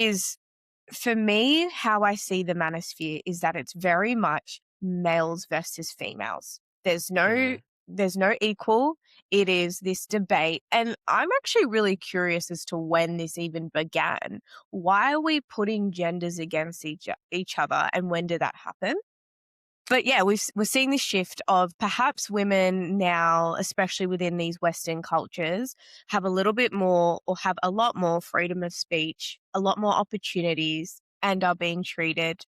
is for me, how I see the manosphere is that it's very much males versus females. Mm. There's no equal. It is this debate. And I'm actually really curious as to when this even began. Why are we putting genders against each other and when did that happen? But yeah, we're seeing this shift of perhaps women now, especially within these Western cultures, have a little bit more or have a lot more freedom of speech, a lot more opportunities, and are being treated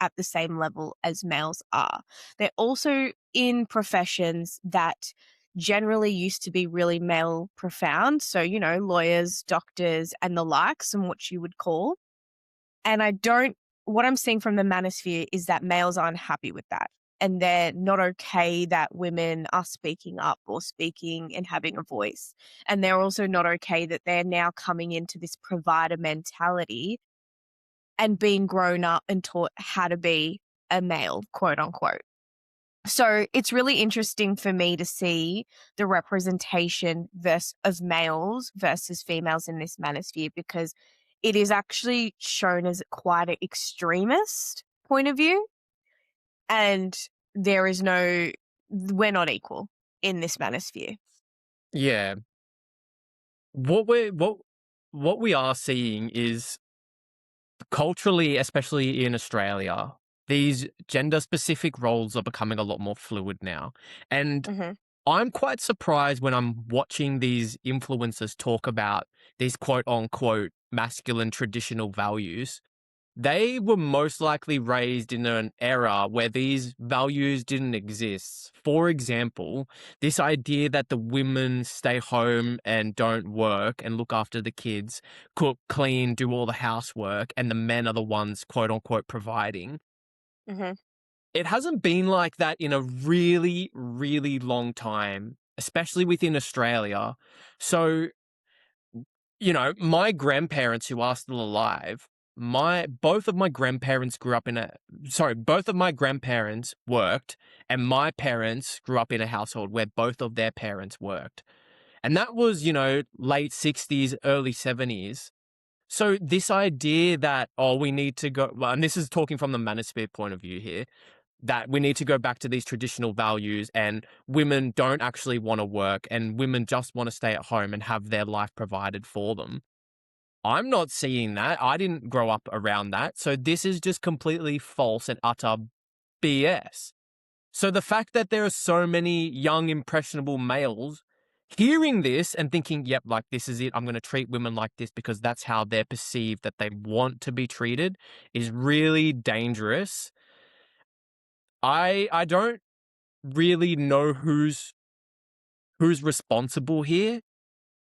at the same level as males are. They're also in professions that generally used to be really male profound. So, lawyers, doctors, and the likes, and what you would call. And what I'm seeing from the manosphere is that males aren't happy with that. And they're not okay that women are speaking up or speaking and having a voice. And they're also not okay that they're now coming into this provider mentality and being grown up and taught how to be a male, quote unquote. So it's really interesting for me to see the representation of males versus females in this manosphere because it is actually shown as quite an extremist point of view. And we're not equal in this manosphere. Yeah. What we are seeing is culturally, especially in Australia, these gender specific roles are becoming a lot more fluid now. And Hmm. I'm quite surprised when I'm watching these influencers talk about these quote unquote masculine traditional values. They were most likely raised in an era where these values didn't exist. For example, this idea that the women stay home and don't work and look after the kids, cook, clean, do all the housework, and the men are the ones, quote unquote, providing. Hmm. It hasn't been like that in a really, really long time, especially within Australia. So my grandparents who are still alive, both of my grandparents both of my grandparents worked, and my parents grew up in a household where both of their parents worked. And that was, late 60s, early 70s. So this idea that, we need to go, well, and this is talking from the manosphere point of view here, that we need to go back to these traditional values and women don't actually want to work and women just want to stay at home and have their life provided for them. I'm not seeing that. I didn't grow up around that. So this is just completely false and utter BS. So the fact that there are so many young, impressionable males hearing this and thinking, yep, like this is it, I'm going to treat women like this because that's how they're perceived that they want to be treated is really dangerous. I don't really know who's responsible here.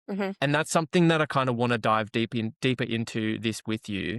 Hmm. And that's something that I kind of want to dive deeper into this with you.